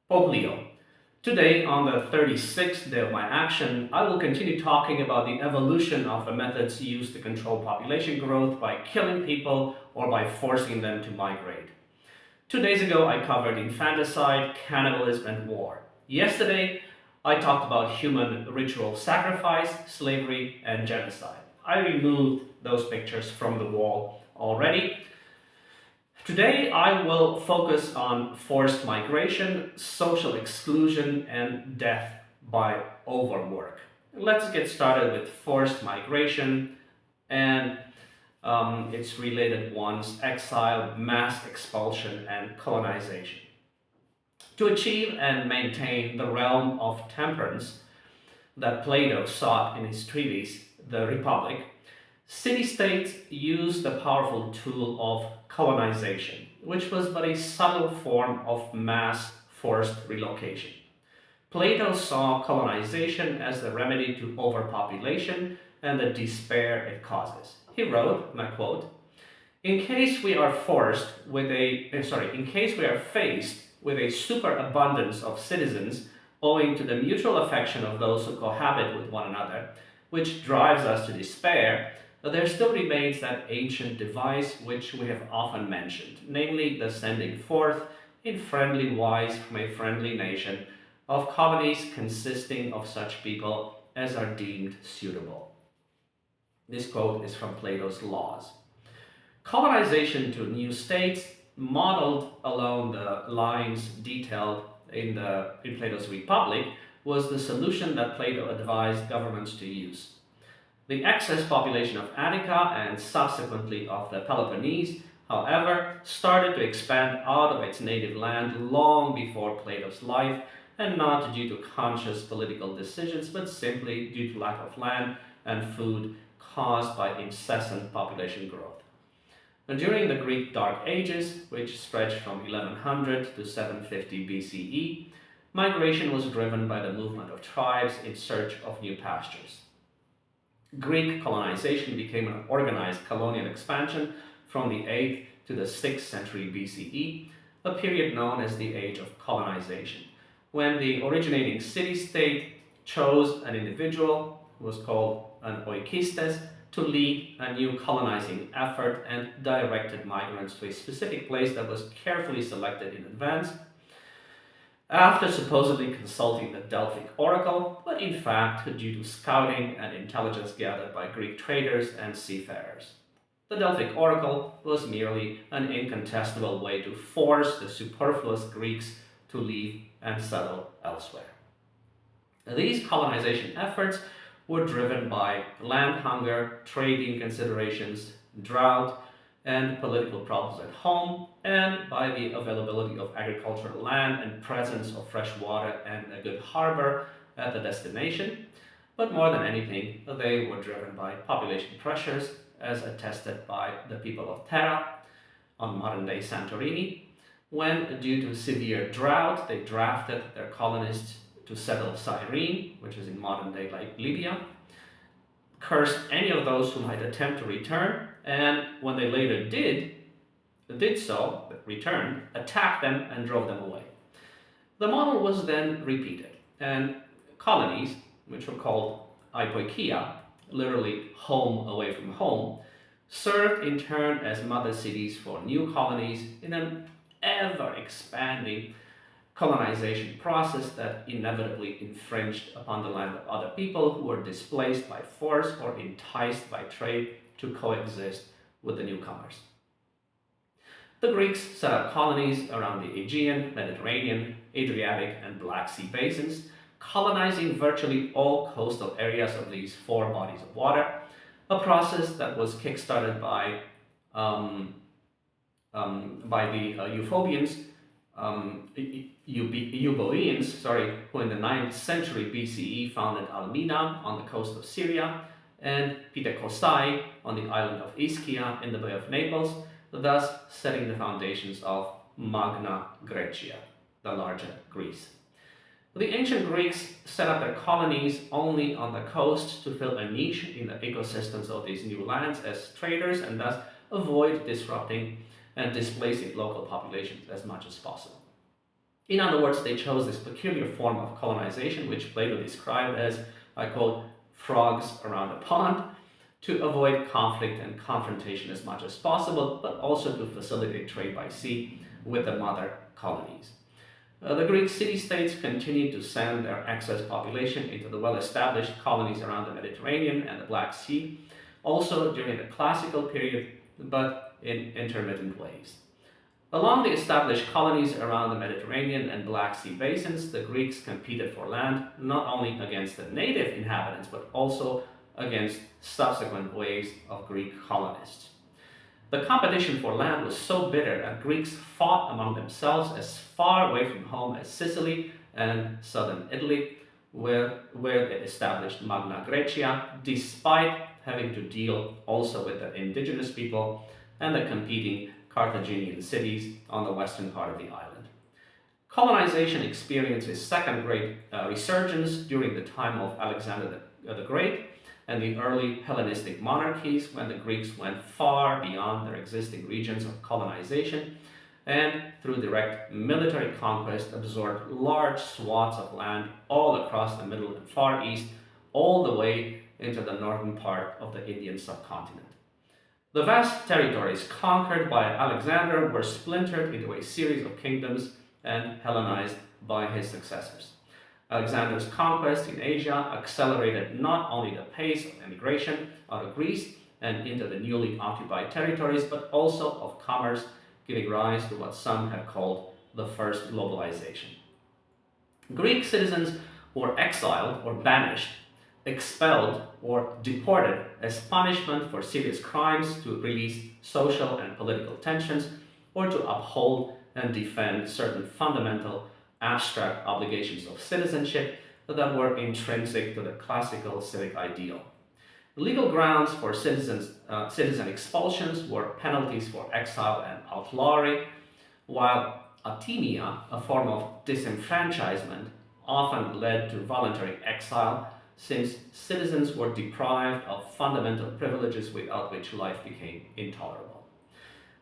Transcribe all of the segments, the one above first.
Pope Leo. Today, on the 36th day of my action, I will continue talking about the evolution of the methods used to control population growth by killing people or by forcing them to migrate. 2 days ago, I covered infanticide, cannibalism, and war. Yesterday, I talked about human ritual sacrifice, slavery, and genocide. I removed those pictures from the wall already. Today, I will focus on forced migration, social exclusion, and death by overwork. Let's get started with forced migration and its related ones: exile, mass expulsion, and colonization. To achieve and maintain the realm of temperance that Plato sought in his treatise, The Republic, city-states used the powerful tool of colonization, which was but a subtle form of mass forced relocation. Plato saw colonization as the remedy to overpopulation and the despair it causes. He wrote, and I quote, in case we are faced with a superabundance of citizens owing to the mutual affection of those who cohabit with one another, which drives us to despair, there still remains that ancient device which we have often mentioned, namely the sending forth in friendly wise from a friendly nation of colonies consisting of such people as are deemed suitable. This quote is from Plato's Laws. Colonization to new states, modeled along the lines detailed in Plato's Republic, was the solution that Plato advised governments to use. The excess population of Attica and subsequently of the Peloponnese, however, started to expand out of its native land long before Plato's life, and not due to conscious political decisions, but simply due to lack of land and food caused by incessant population growth. And during the Greek Dark Ages, which stretched from 1100 to 750 BCE, migration was driven by the movement of tribes in search of new pastures. Greek colonization became an organized colonial expansion from the 8th to the 6th century BCE, a period known as the Age of Colonization, when the originating city-state chose an individual, who was called an oikistes, to lead a new colonizing effort and directed migrants to a specific place that was carefully selected in advance, after supposedly consulting the Delphic oracle, but in fact due to scouting and intelligence gathered by Greek traders and seafarers. The Delphic oracle was merely an incontestable way to force the superfluous Greeks to leave and settle elsewhere. These colonization efforts were driven by land hunger, trading considerations, drought, and political problems at home, and by the availability of agricultural land and presence of fresh water and a good harbor at the destination. But more than anything, they were driven by population pressures, as attested by the people of Terra on modern-day Santorini, when, due to severe drought, they drafted their colonists to settle Cyrene, which is in modern-day Libya, cursed any of those who might attempt to return, and when they later returned, attacked them and drove them away. The model was then repeated, and colonies, which were called apoikia, literally home away from home, served in turn as mother cities for new colonies in an ever-expanding colonization process that inevitably infringed upon the land of other people who were displaced by force or enticed by trade to coexist with the newcomers. The Greeks set up colonies around the Aegean, Mediterranean, Adriatic, and Black Sea basins, colonizing virtually all coastal areas of these four bodies of water, a process that was kickstarted by the Euboeans, who in the 9th century BCE founded Almina on the coast of Syria, and Pitacosai on the island of Ischia in the Bay of Naples, thus setting the foundations of Magna Graecia, the larger Greece. The ancient Greeks set up their colonies only on the coast to fill a niche in the ecosystems of these new lands as traders, and thus avoid disrupting and displacing local populations as much as possible. In other words, they chose this peculiar form of colonization, which Plato described as, I quote, frogs around a pond, to avoid conflict and confrontation as much as possible, but also to facilitate trade by sea with the mother colonies. The Greek city-states continued to send their excess population into the well-established colonies around the Mediterranean and the Black Sea, also during the classical period, but in intermittent ways. Along the established colonies around the Mediterranean and Black Sea basins, the Greeks competed for land not only against the native inhabitants, but also against subsequent waves of Greek colonists. The competition for land was so bitter that Greeks fought among themselves as far away from home as Sicily and southern Italy, where they established Magna Graecia, despite having to deal also with the indigenous people and the competing Carthaginian cities on the western part of the island. Colonization experienced a second great resurgence during the time of Alexander the Great and the early Hellenistic monarchies, when the Greeks went far beyond their existing regions of colonization and through direct military conquest absorbed large swaths of land all across the Middle and Far East, all the way into the northern part of the Indian subcontinent. The vast territories conquered by Alexander were splintered into a series of kingdoms and Hellenized by his successors. Alexander's conquest in Asia accelerated not only the pace of immigration out of Greece and into the newly occupied territories, but also of commerce, giving rise to what some have called the first globalization. Greek citizens were exiled or banished, expelled or deported as punishment for serious crimes, to release social and political tensions, or to uphold and defend certain fundamental abstract obligations of citizenship that were intrinsic to the classical civic ideal. Legal grounds for citizen expulsions were penalties for exile and outlawry, while atimia, a form of disenfranchisement, often led to voluntary exile, since citizens were deprived of fundamental privileges without which life became intolerable.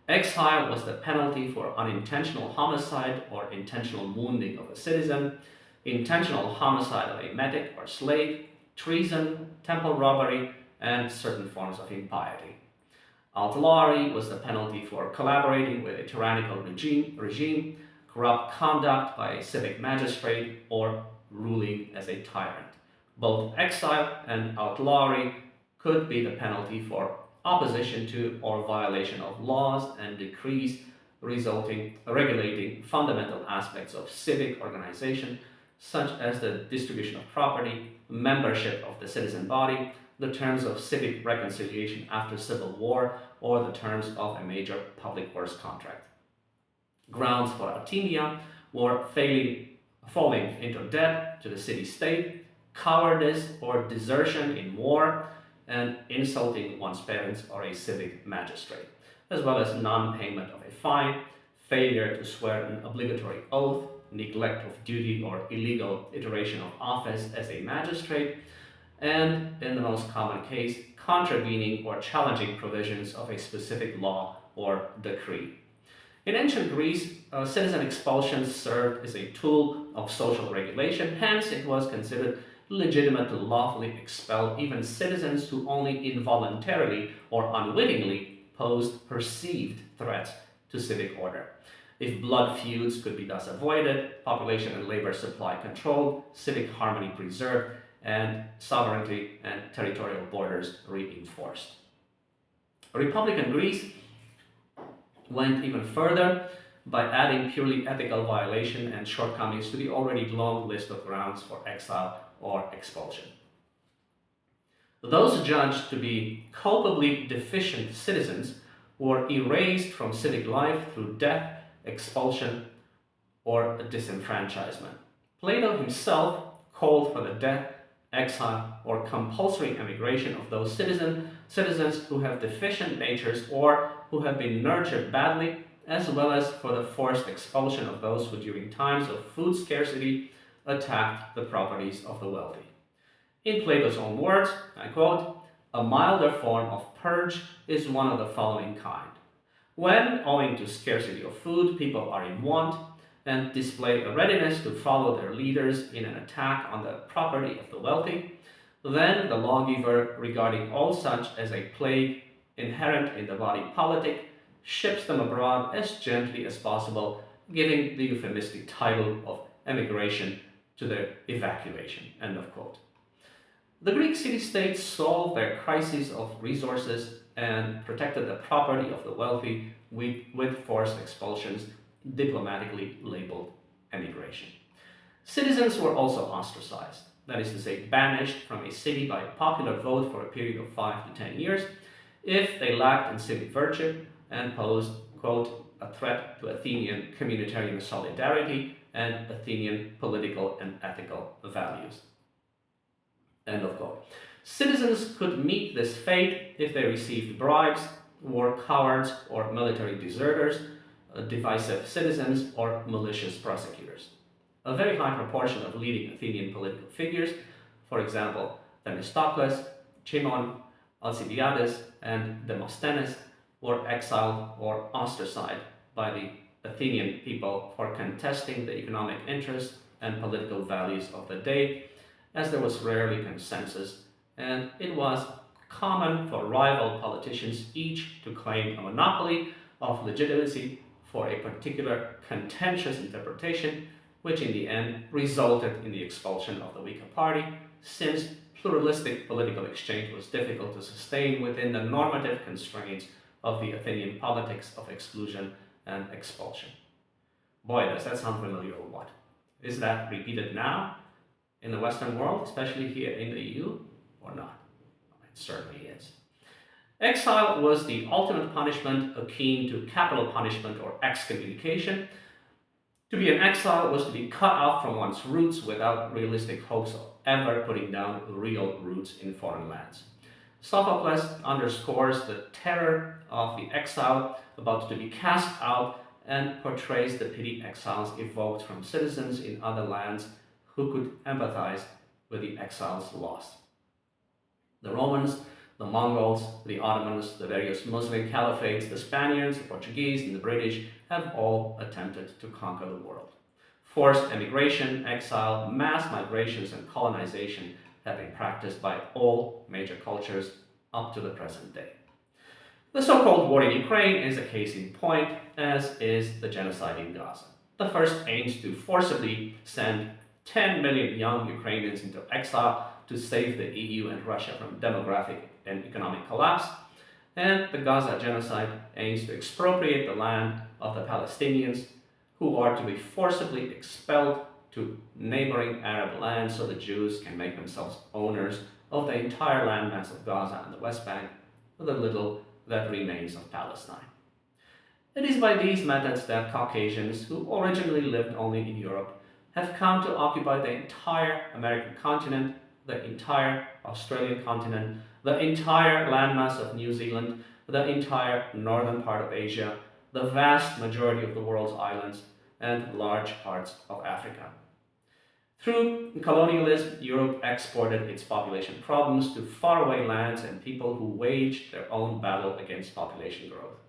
Exile was the penalty for unintentional homicide or intentional wounding of a citizen, intentional homicide of a metic or slave, treason, temple robbery, and certain forms of impiety. Outlawry was the penalty for collaborating with a tyrannical regime, corrupt conduct by a civic magistrate, or ruling as a tyrant. Both exile and outlawry could be the penalty for opposition to or violation of laws and decrees regulating fundamental aspects of civic organization, such as the distribution of property, membership of the citizen body, the terms of civic reconciliation after civil war, or the terms of a major public works contract. Grounds for atimia were falling into debt to the city-state, cowardice or desertion in war, and insulting one's parents or a civic magistrate, as well as non-payment of a fine, failure to swear an obligatory oath, neglect of duty or illegal iteration of office as a magistrate, and, in the most common case, contravening or challenging provisions of a specific law or decree. In ancient Greece, citizen expulsions served as a tool of social regulation, hence it was considered legitimate to lawfully expel even citizens who only involuntarily or unwittingly posed perceived threats to civic order. If blood feuds could be thus avoided, population and labor supply controlled, civic harmony preserved, and sovereignty and territorial borders reinforced. Republican Greece went even further by adding purely ethical violation and shortcomings to the already long list of grounds for exile or expulsion. Those judged to be culpably deficient citizens were erased from civic life through death, expulsion, or disenfranchisement. Plato himself called for the death, exile, or compulsory emigration of those citizens who have deficient natures or who have been nurtured badly, as well as for the forced expulsion of those who during times of food scarcity attacked the properties of the wealthy. In Plato's own words, I quote, "A milder form of purge is one of the following kind. When, owing to scarcity of food, people are in want, and display a readiness to follow their leaders in an attack on the property of the wealthy, then the lawgiver, regarding all such as a plague inherent in the body politic, ships them abroad as gently as possible, giving the euphemistic title of emigration to their evacuation. End of quote. The Greek city-states solved their crisis of resources and protected the property of the wealthy with forced expulsions, diplomatically labeled emigration. Citizens were also ostracized, that is to say, banished from a city by popular vote for a period of 5 to 10 years if they lacked in civic virtue and posed, quote, a threat to Athenian communitarian solidarity and Athenian political and ethical values. End of quote. Citizens could meet this fate if they received bribes, were cowards or military deserters, divisive citizens, or malicious prosecutors. A very high proportion of leading Athenian political figures, for example, Themistocles, Cimon, Alcibiades, and Demosthenes, were exiled or ostracized by the Athenian people for contesting the economic interests and political values of the day, as there was rarely consensus, and it was common for rival politicians each to claim a monopoly of legitimacy for a particular contentious interpretation, which in the end resulted in the expulsion of the weaker party, since pluralistic political exchange was difficult to sustain within the normative constraints of the Athenian politics of exclusion and expulsion. Boy, does that sound familiar or what? Is that repeated now in the Western world, especially here in the EU, or not? It certainly is. Exile was the ultimate punishment akin to capital punishment or excommunication. To be an exile was to be cut off from one's roots without realistic hopes of ever putting down real roots in foreign lands. Sophocles underscores the terror of the exile about to be cast out and portrays the pity exiles evoked from citizens in other lands who could empathize with the exiles' loss. The Romans, the Mongols, the Ottomans, the various Muslim caliphates, the Spaniards, the Portuguese, and the British have all attempted to conquer the world. Forced emigration, exile, mass migrations, and colonization have been practiced by all major cultures up to the present day. The so-called war in Ukraine is a case in point, as is the genocide in Gaza. The first aims to forcibly send 10 million young Ukrainians into exile to save the EU and Russia from demographic and economic collapse, and the Gaza genocide aims to expropriate the land of the Palestinians, who are to be forcibly expelled to neighboring Arab lands so the Jews can make themselves owners of the entire landmass of Gaza and the West Bank, with the little that remains of Palestine. It is by these methods that Caucasians, who originally lived only in Europe, have come to occupy the entire American continent, the entire Australian continent, the entire landmass of New Zealand, the entire northern part of Asia, the vast majority of the world's islands, and large parts of Africa. Through colonialism, Europe exported its population problems to faraway lands and people who waged their own battle against population growth.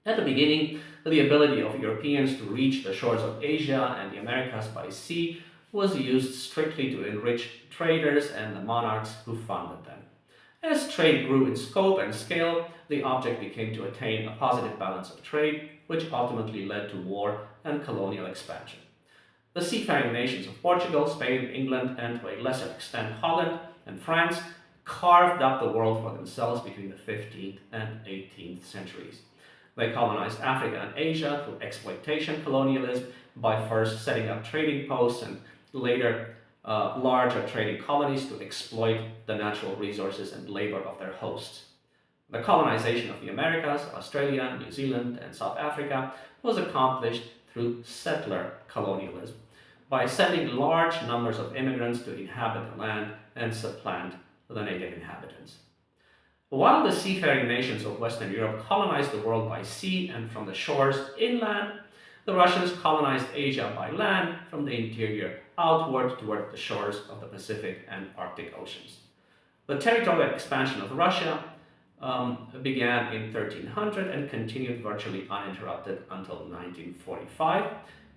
At the beginning, the ability of Europeans to reach the shores of Asia and the Americas by sea was used strictly to enrich traders and the monarchs who funded them. As trade grew in scope and scale, the object became to attain a positive balance of trade, which ultimately led to war and colonial expansion. The seafaring nations of Portugal, Spain, England, and to a lesser extent Holland and France carved up the world for themselves between the 15th and 18th centuries. They colonized Africa and Asia through exploitation colonialism by first setting up trading posts and later larger trading colonies to exploit the natural resources and labor of their hosts. The colonization of the Americas, Australia, New Zealand, and South Africa was accomplished through settler colonialism by sending large numbers of immigrants to inhabit the land and supplant the native inhabitants. While the seafaring nations of Western Europe colonized the world by sea and from the shores inland, the Russians colonized Asia by land from the interior outward toward the shores of the Pacific and Arctic Oceans. The territorial expansion of Russia began in 1300 and continued virtually uninterrupted until 1945,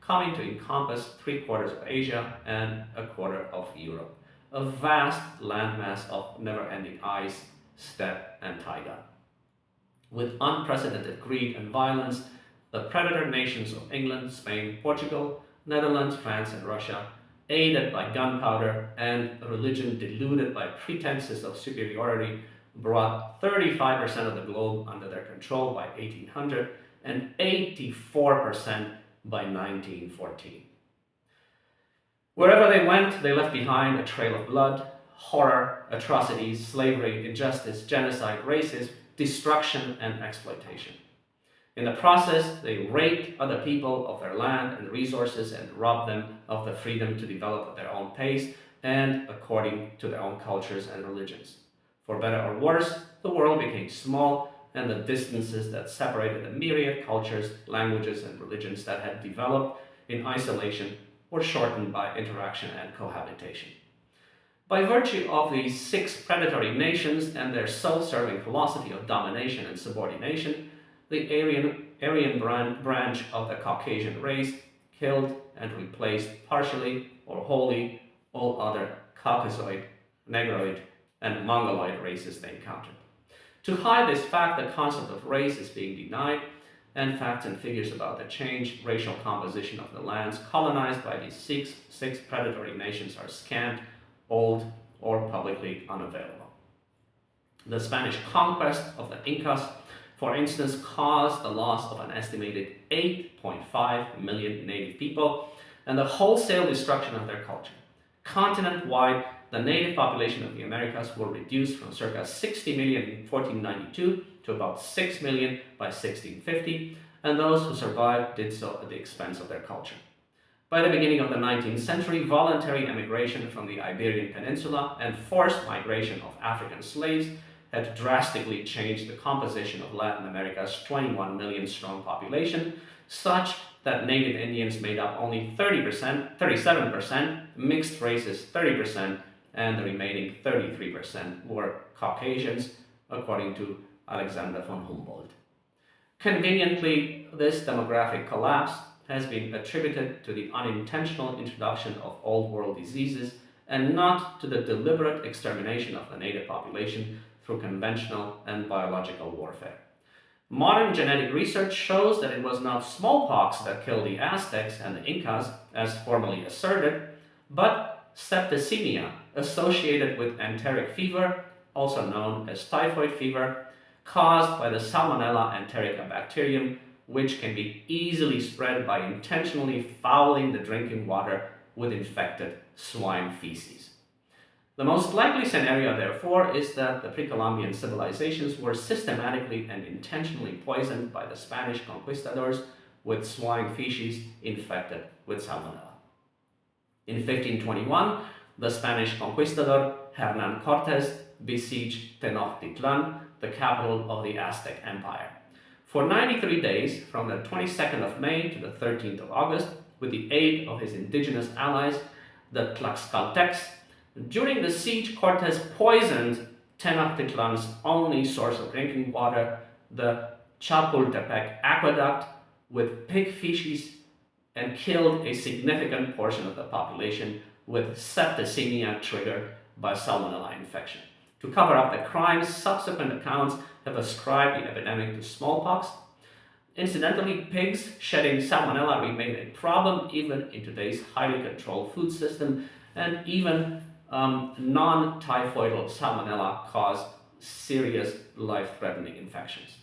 coming to encompass 3/4 of Asia and 1/4 of Europe, a vast landmass of never-ending ice, steppe, and taiga. With unprecedented greed and violence, the predator nations of England, Spain, Portugal, Netherlands, France, and Russia, aided by gunpowder and religion diluted by pretenses of superiority, brought 35% of the globe under their control by 1800 and 84% by 1914. Wherever they went, they left behind a trail of blood, horror, atrocities, slavery, injustice, genocide, racism, destruction, and exploitation. In the process, they raped other people of their land and resources and robbed them of the freedom to develop at their own pace and according to their own cultures and religions. For better or worse, the world became small, and the distances that separated the myriad cultures, languages, and religions that had developed in isolation were shortened by interaction and cohabitation. By virtue of these 6 predatory nations and their self-serving philosophy of domination and subordination, the Aryan branch of the Caucasian race killed and replaced partially or wholly all other Caucasoid, Negroid, and Mongoloid races they encountered. To hide this fact, the concept of race is being denied, and facts and figures about the changed racial composition of the lands colonized by these six predatory nations are scant, old, or publicly unavailable. The Spanish conquest of the Incas, for instance, caused the loss of an estimated 8.5 million native people and the wholesale destruction of their culture. Continent-wide, the native population of the Americas were reduced from circa 60 million in 1492 to about 6 million by 1650, and those who survived did so at the expense of their culture. By the beginning of the 19th century, voluntary emigration from the Iberian Peninsula and forced migration of African slaves had drastically changed the composition of Latin America's 21 million strong population, such that native Indians made up only 37%, mixed races 30%, and the remaining 33% were Caucasians, according to Alexander von Humboldt. Conveniently, this demographic collapse has been attributed to the unintentional introduction of Old World diseases and not to the deliberate extermination of the native population through conventional and biological warfare. Modern genetic research shows that it was not smallpox that killed the Aztecs and the Incas, as formerly asserted, but septicemia associated with enteric fever, also known as typhoid fever, caused by the Salmonella enterica bacterium, which can be easily spread by intentionally fouling the drinking water with infected swine feces. The most likely scenario, therefore, is that the pre-Columbian civilizations were systematically and intentionally poisoned by the Spanish conquistadors with swine feces infected with Salmonella. In 1521, the Spanish conquistador Hernán Cortés besieged Tenochtitlan, the capital of the Aztec Empire. For 93 days, from the 22nd of May to the 13th of August, with the aid of his indigenous allies, the Tlaxcaltecs, during the siege, Cortés poisoned Tenochtitlan's only source of drinking water, the Chapultepec aqueduct, with pig feces and killed a significant portion of the population with septicemia triggered by Salmonella infection. To cover up the crimes, subsequent accounts have ascribed the epidemic to smallpox. Incidentally, pigs shedding Salmonella remain a problem even in today's highly controlled food system, and even non-typhoidal Salmonella cause serious life-threatening infections.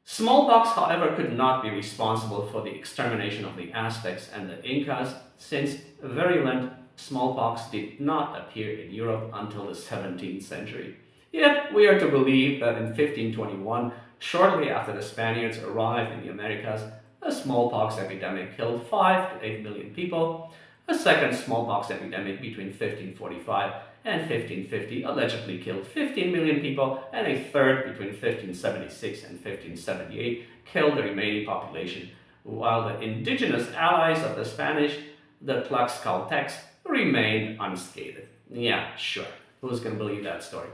Smallpox, however, could not be responsible for the extermination of the Aztecs and the Incas, since virulent smallpox did not appear in Europe until the 17th century. Yet we are to believe that in 1521, shortly after the Spaniards arrived in the Americas, a smallpox epidemic killed 5 to 8 million people. A second smallpox epidemic between 1545 and 1550 allegedly killed 15 million people, and a third between 1576 and 1578 killed the remaining population, while the indigenous allies of the Spanish, the Tlaxcaltecs, remained unscathed. Yeah, sure. Who's going to believe that story?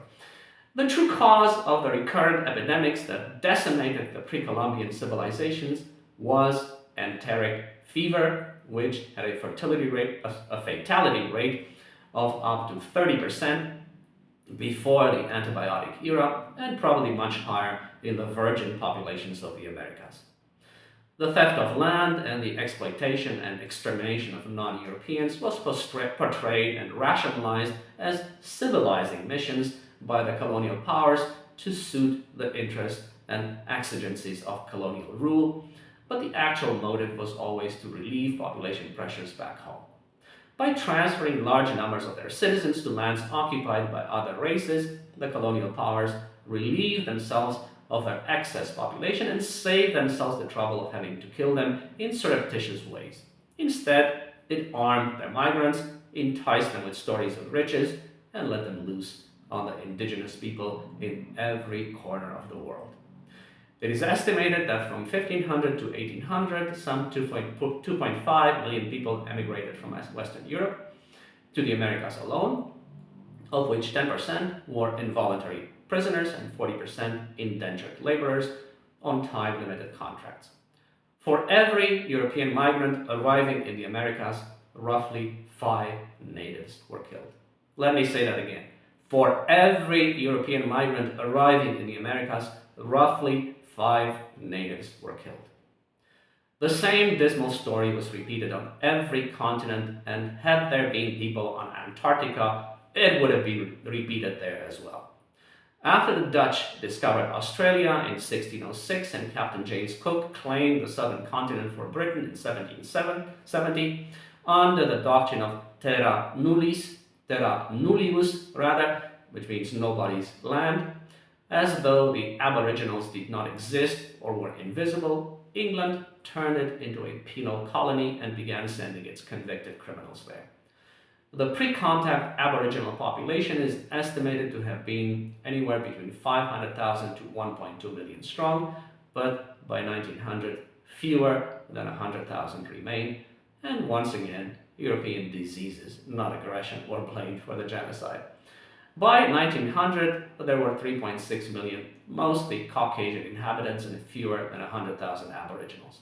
The true cause of the recurrent epidemics that decimated the pre-Columbian civilizations was enteric fever, which had a fatality rate of up to 30% before the antibiotic era, and probably much higher in the virgin populations of the Americas. The theft of land and the exploitation and extermination of non-Europeans was portrayed and rationalized as civilizing missions by the colonial powers to suit the interests and exigencies of colonial rule, but the actual motive was always to relieve population pressures back home. By transferring large numbers of their citizens to lands occupied by other races, the colonial powers relieved themselves of their excess population and saved themselves the trouble of having to kill them in surreptitious ways. Instead, it armed their migrants, enticed them with stories of riches, and let them loose on the indigenous people in every corner of the world. It is estimated that from 1500 to 1800, some 2.5 million people emigrated from Western Europe to the Americas alone, of which 10% were involuntary prisoners and 40% indentured laborers on time-limited contracts. For every European migrant arriving in the Americas, roughly 5 natives were killed. Let me say that again. For every European migrant arriving in the Americas, roughly 5 natives were killed. The same dismal story was repeated on every continent, and had there been people on Antarctica, it would have been repeated there as well. After the Dutch discovered Australia in 1606 and Captain James Cook claimed the southern continent for Britain in 1770, under the doctrine of terra nullius rather, which means nobody's land, as though the aboriginals did not exist or were invisible, England turned it into a penal colony and began sending its convicted criminals there. The pre-contact Aboriginal population is estimated to have been anywhere between 500,000 to 1.2 million strong, but by 1900, fewer than 100,000 remained, and once again, European diseases, not aggression, were blamed for the genocide. By 1900, there were 3.6 million, mostly Caucasian inhabitants and fewer than 100,000 Aboriginals.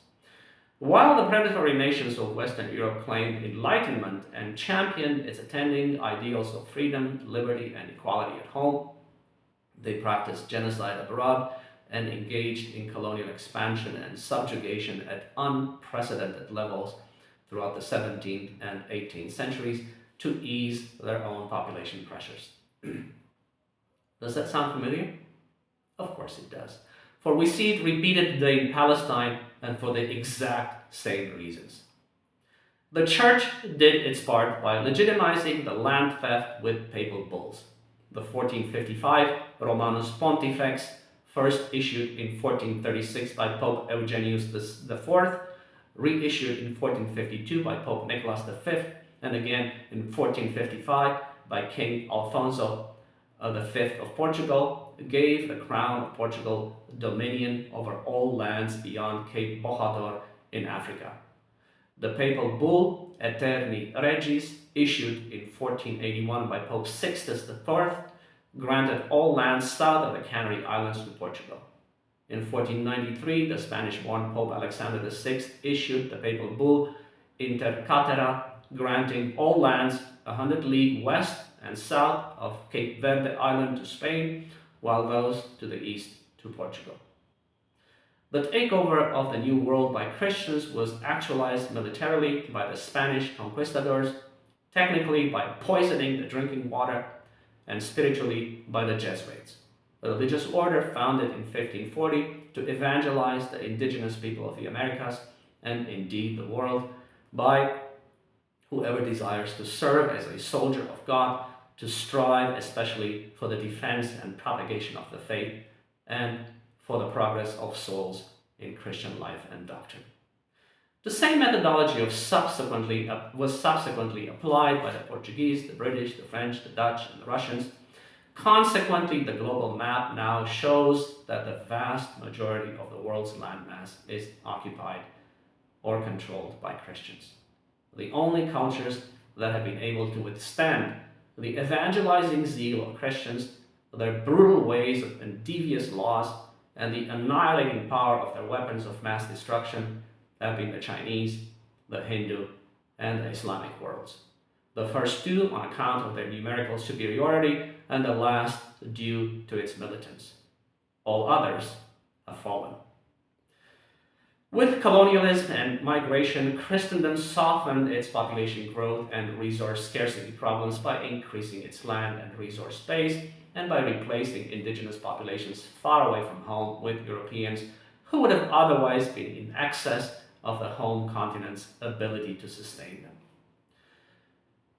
While the predatory nations of Western Europe claimed enlightenment and championed its attending ideals of freedom, liberty, and equality at home, they practiced genocide abroad and engaged in colonial expansion and subjugation at unprecedented levels throughout the 17th and 18th centuries to ease their own population pressures. Does that sound familiar? Of course it does. For we see it repeated today in Palestine, and for the exact same reasons. The Church did its part by legitimizing the land theft with papal bulls. The 1455 Romanus Pontifex, first issued in 1436 by Pope Eugenius IV, reissued in 1452 by Pope Nicholas V, and again in 1455 by King Alfonso V of Portugal, gave the Crown of Portugal dominion over all lands beyond Cape Bojador in Africa. The papal bull Aeterni Regis, issued in 1481 by Pope Sixtus IV, granted all lands south of the Canary Islands to Portugal. In 1493, the Spanish-born Pope Alexander VI issued the papal bull Inter Caetera, granting all lands 100 leagues west and south of Cape Verde Island to Spain, while those to the east to Portugal. The takeover of the New World by Christians was actualized militarily by the Spanish conquistadors, technically by poisoning the drinking water, and spiritually by the Jesuits, a religious order founded in 1540 to evangelize the indigenous people of the Americas, and indeed the world, by whoever desires to serve as a soldier of God, to strive especially for the defense and propagation of the faith, and for the progress of souls in Christian life and doctrine. The same methodology was subsequently applied by the Portuguese, the British, the French, the Dutch, and the Russians. Consequently, the global map now shows that the vast majority of the world's landmass is occupied or controlled by Christians. The only cultures that have been able to withstand the evangelizing zeal of Christians, their brutal ways and devious laws, and the annihilating power of their weapons of mass destruction have been the Chinese, the Hindu and the Islamic worlds. The first two on account of their numerical superiority, and the last due to its militants. All others have fallen. With colonialism and migration, Christendom softened its population growth and resource scarcity problems by increasing its land and resource base and by replacing indigenous populations far away from home with Europeans who would have otherwise been in excess of the home continent's ability to sustain them.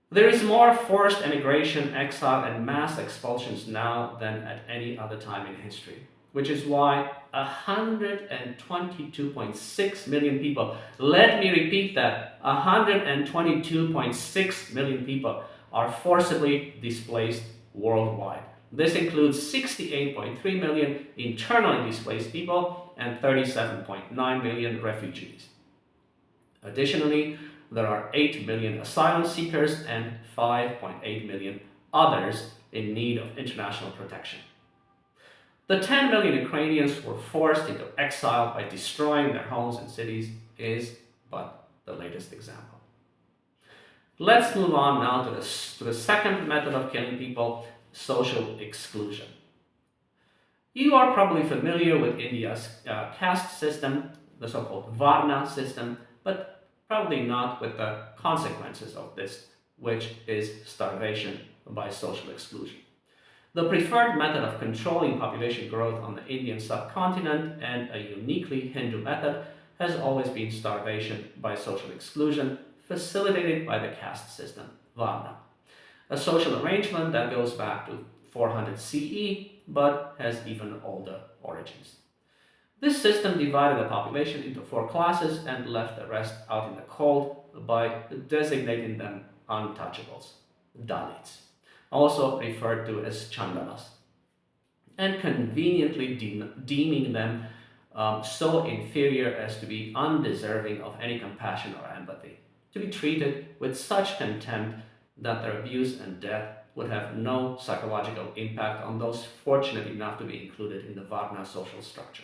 There is more forced emigration, exile, and mass expulsions now than at any other time in history, which is why 122.6 million people, let me repeat that, 122.6 million people are forcibly displaced worldwide. This includes 68.3 million internally displaced people and 37.9 million refugees. Additionally, there are 8 million asylum seekers and 5.8 million others in need of international protection. The 10 million Ukrainians who were forced into exile by destroying their homes and cities is but the latest example. Let's move on now to the second method of killing people, social exclusion. You are probably familiar with India's caste system, the so-called Varna system, but probably not with the consequences of this, which is starvation by social exclusion. The preferred method of controlling population growth on the Indian subcontinent, and a uniquely Hindu method, has always been starvation by social exclusion, facilitated by the caste system, Varna. A social arrangement that goes back to 400 CE, but has even older origins. This system divided the population into 4 classes and left the rest out in the cold by designating them untouchables, Dalits, also referred to as Chandalas, and conveniently deeming them so inferior as to be undeserving of any compassion or empathy, to be treated with such contempt that their abuse and death would have no psychological impact on those fortunate enough to be included in the Varna social structure.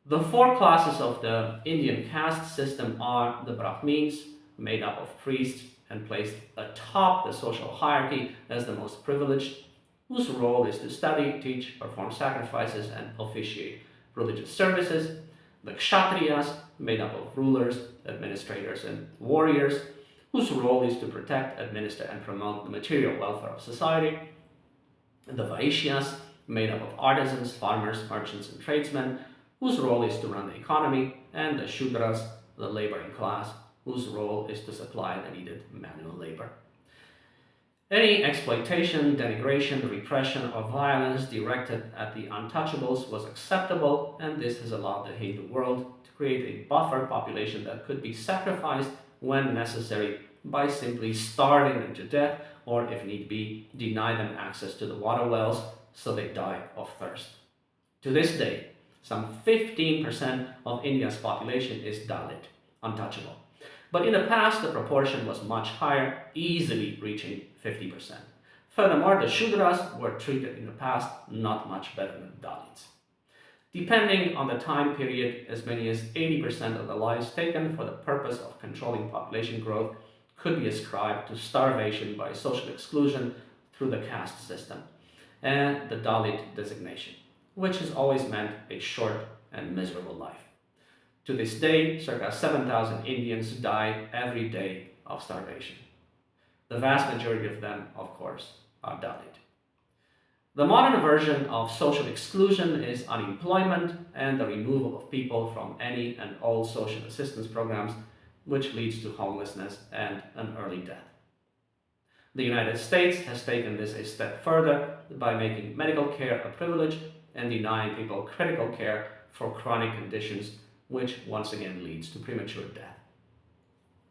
The 4 classes of the Indian caste system are the Brahmins, made up of priests and placed atop the social hierarchy as the most privileged, whose role is to study, teach, perform sacrifices, and officiate religious services. The Kshatriyas, made up of rulers, administrators, and warriors, whose role is to protect, administer, and promote the material welfare of society. The Vaishyas, made up of artisans, farmers, merchants, and tradesmen, whose role is to run the economy, and the Shudras, the laboring class, whose role is to supply the needed manual labor. Any exploitation, denigration, repression, or violence directed at the untouchables was acceptable, and this has allowed the Hindu world to create a buffer population that could be sacrificed when necessary by simply starving them to death, or if need be, deny them access to the water wells so they die of thirst. To this day, some 15% of India's population is Dalit, untouchable. But in the past, the proportion was much higher, easily reaching 50%. Furthermore, the Shudras were treated in the past not much better than Dalits. Depending on the time period, as many as 80% of the lives taken for the purpose of controlling population growth could be ascribed to starvation by social exclusion through the caste system and the Dalit designation, which has always meant a short and miserable life. To this day, circa 7,000 Indians die every day of starvation. The vast majority of them, of course, are Dalit. The modern version of social exclusion is unemployment and the removal of people from any and all social assistance programs, which leads to homelessness and an early death. The United States has taken this a step further by making medical care a privilege and denying people critical care for chronic conditions, which once again leads to premature death.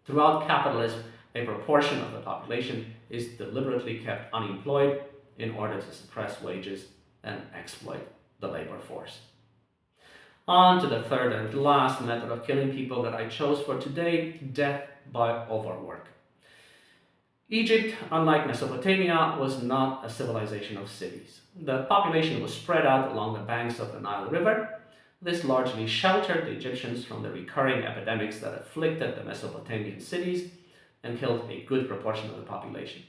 Throughout capitalism, a proportion of the population is deliberately kept unemployed in order to suppress wages and exploit the labor force. On to the third and last method of killing people that I chose for today, death by overwork. Egypt, unlike Mesopotamia, was not a civilization of cities. The population was spread out along the banks of the Nile River. This largely sheltered the Egyptians from the recurring epidemics that afflicted the Mesopotamian cities and killed a good proportion of the population.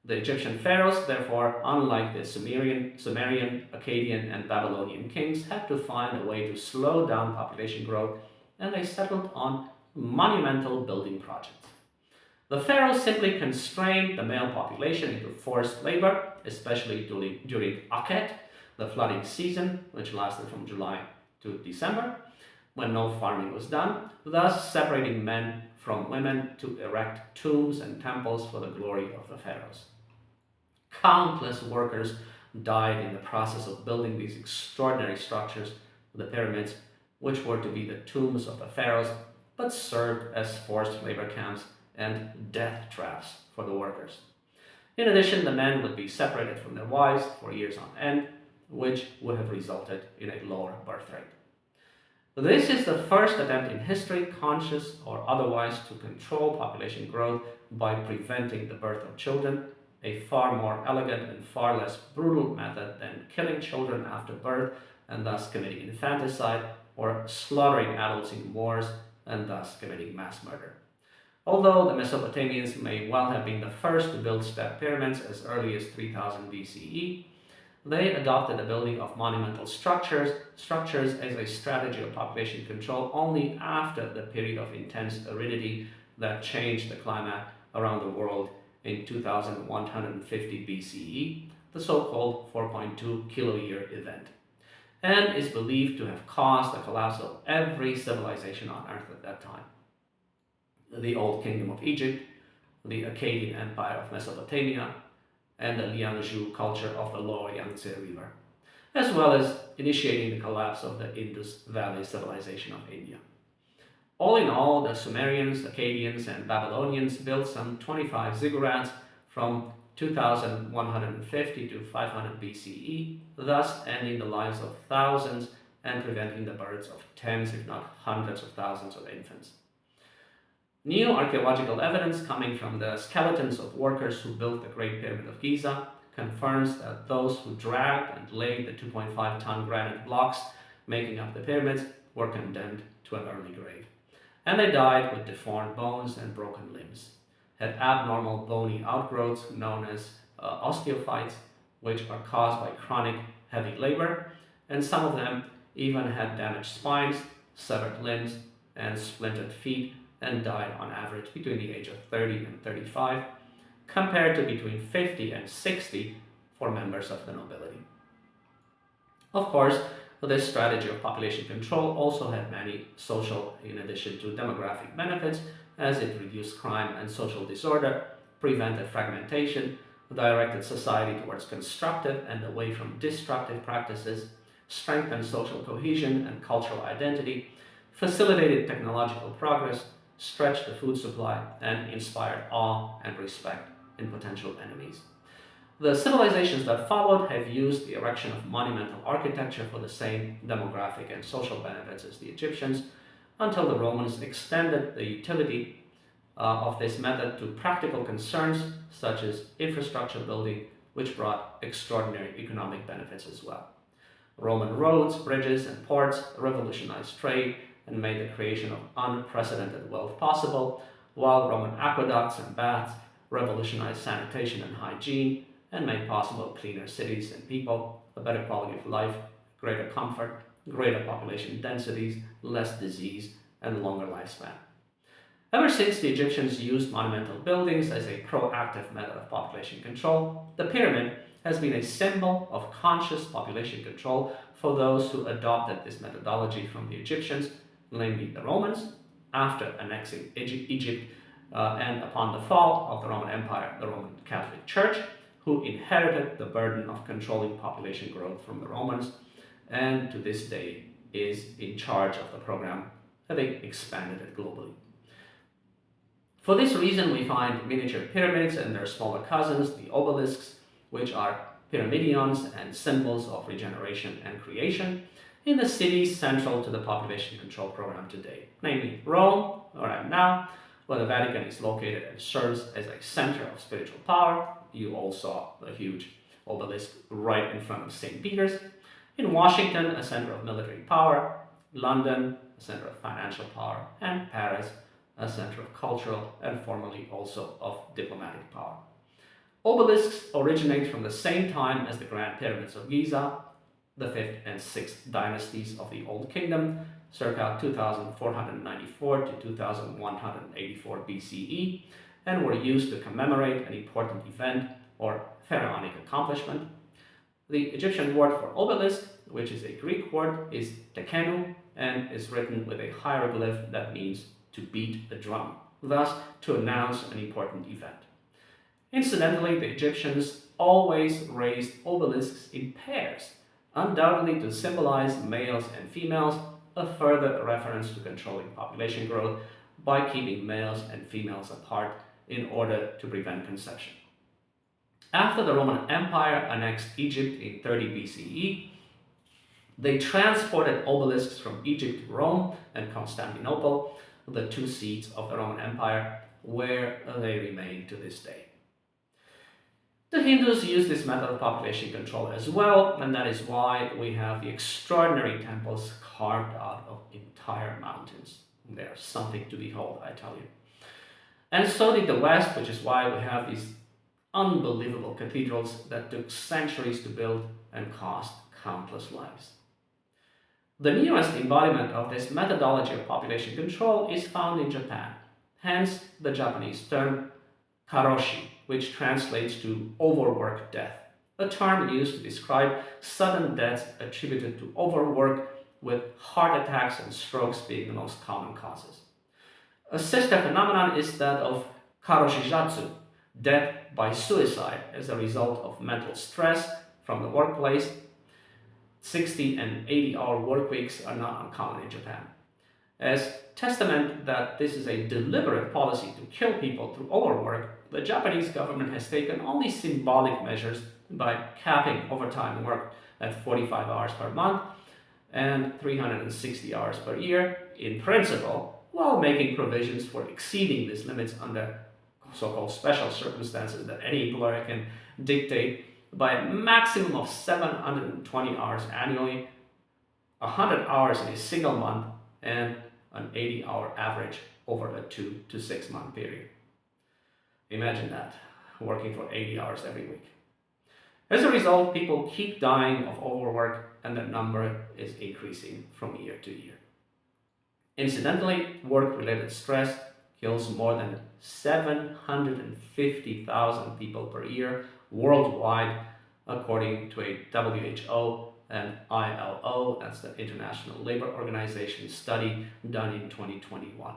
The Egyptian pharaohs, therefore, unlike the Sumerian, Akkadian, and Babylonian kings, had to find a way to slow down population growth, and they settled on monumental building projects. The pharaohs simply constrained the male population into forced labor, especially during Akhet, the flooding season, which lasted from July to December, when no farming was done, thus separating men from women to erect tombs and temples for the glory of the pharaohs. Countless workers died in the process of building these extraordinary structures, the pyramids, which were to be the tombs of the pharaohs, but served as forced labor camps and death traps for the workers. In addition, the men would be separated from their wives for years on end, which would have resulted in a lower birth rate. This is the first attempt in history, conscious or otherwise, to control population growth by preventing the birth of children, a far more elegant and far less brutal method than killing children after birth and thus committing infanticide, or slaughtering adults in wars and thus committing mass murder. Although the Mesopotamians may well have been the first to build step pyramids as early as 3000 BCE, they adopted the building of monumental structures as a strategy of population control only after the period of intense aridity that changed the climate around the world in 2150 BCE, the so-called 4.2 kiloyear event, and is believed to have caused the collapse of every civilization on Earth at that time. The Old Kingdom of Egypt, the Akkadian Empire of Mesopotamia, and the Liangzhu culture of the lower Yangtze River, as well as initiating the collapse of the Indus Valley civilization of India. All in all, the Sumerians, Akkadians, and Babylonians built some 25 ziggurats from 2150 to 500 BCE, thus ending the lives of thousands and preventing the births of tens, if not hundreds of thousands of infants. New archaeological evidence coming from the skeletons of workers who built the Great Pyramid of Giza confirms that those who dragged and laid the 2.5-ton granite blocks making up the pyramids were condemned to an early grave. And they died with deformed bones and broken limbs, had abnormal bony outgrowths known as osteophytes, which are caused by chronic heavy labor, and some of them even had damaged spines, severed limbs, and splintered feet, and died on average between the age of 30 and 35, compared to between 50 and 60 for members of the nobility. Of course, this strategy of population control also had many social, in addition to demographic, benefits, as it reduced crime and social disorder, prevented fragmentation, directed society towards constructive and away from destructive practices, strengthened social cohesion and cultural identity, facilitated technological progress, stretched the food supply, and inspired awe and respect in potential enemies. The civilizations that followed have used the erection of monumental architecture for the same demographic and social benefits as the Egyptians, until the Romans extended the utility of this method to practical concerns such as infrastructure building, which brought extraordinary economic benefits as well. Roman roads, bridges, and ports revolutionized trade and made the creation of unprecedented wealth possible, while Roman aqueducts and baths revolutionized sanitation and hygiene and made possible cleaner cities and people, a better quality of life, greater comfort, greater population densities, less disease, and longer lifespan. Ever since the Egyptians used monumental buildings as a proactive method of population control, the pyramid has been a symbol of conscious population control for those who adopted this methodology from the Egyptians, namely the Romans, after annexing Egypt and upon the fall of the Roman Empire, the Roman Catholic Church, who inherited the burden of controlling population growth from the Romans, and to this day is in charge of the program, having expanded it globally. For this reason, we find miniature pyramids and their smaller cousins, the obelisks, which are pyramidions and symbols of regeneration and creation, in the cities central to the population control program today, namely Rome, where I am now, where the Vatican is located and serves as a center of spiritual power. You all saw the huge obelisk right in front of St. Peter's, In Washington, a center of military power, London, a center of financial power, and Paris, a center of cultural and formerly also of diplomatic power. Obelisks originate from the same time as the Grand Pyramids of Giza, the 5th and 6th dynasties of the Old Kingdom, circa 2494 to 2184 BCE, and were used to commemorate an important event or pharaonic accomplishment. The Egyptian word for obelisk, which is a Greek word, is tekenu and is written with a hieroglyph that means to beat a drum, thus to announce an important event. Incidentally, the Egyptians always raised obelisks in pairs, undoubtedly to symbolize males and females, a further reference to controlling population growth by keeping males and females apart in order to prevent conception. After the Roman Empire annexed Egypt in 30 BCE, they transported obelisks from Egypt to Rome and Constantinople, the two seats of the Roman Empire, where they remain to this day. The Hindus use this method of population control as well, and that is why we have the extraordinary temples carved out of entire mountains. They are something to behold, I tell you. And so did the West, which is why we have these unbelievable cathedrals that took centuries to build and cost countless lives. The nearest embodiment of this methodology of population control is found in Japan, hence the Japanese term karoshi, which translates to overwork death, a term used to describe sudden deaths attributed to overwork, with heart attacks and strokes being the most common causes. A sister phenomenon is that of karoshijatsu, death by suicide as a result of mental stress from the workplace. 60 and 80-hour work weeks are not uncommon in Japan. As testament that this is a deliberate policy to kill people through overwork, the Japanese government has taken only symbolic measures by capping overtime work at 45 hours per month and 360 hours per year in principle, while making provisions for exceeding these limits under so-called special circumstances that any employer can dictate by a maximum of 720 hours annually, 100 hours in a single month, and an 80-hour average over a 2 to 6 month period. Imagine that, working for 80 hours every week. As a result, people keep dying of overwork, and that number is increasing from year to year. Incidentally, work-related stress kills more than 750,000 people per year worldwide, according to a WHO and ILO, that's the International Labor Organization study done in 2021.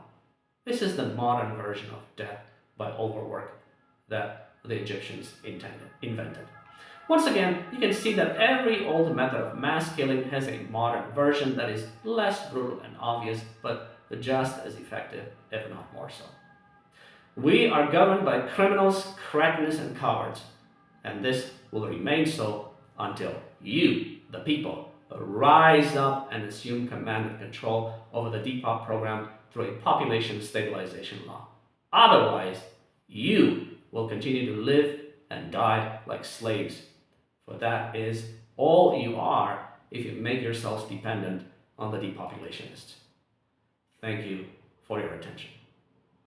This is the modern version of death by overwork that the Egyptians invented. Once again, you can see that every old method of mass killing has a modern version that is less brutal and obvious, but just as effective, if not more so. We are governed by criminals, cretins, and cowards, and this will remain so until you, the people, rise up and assume command and control over the Depop program through a population stabilization law. Otherwise, you will continue to live and die like slaves, for that is all you are if you make yourselves dependent on the depopulationists. Thank you for your attention.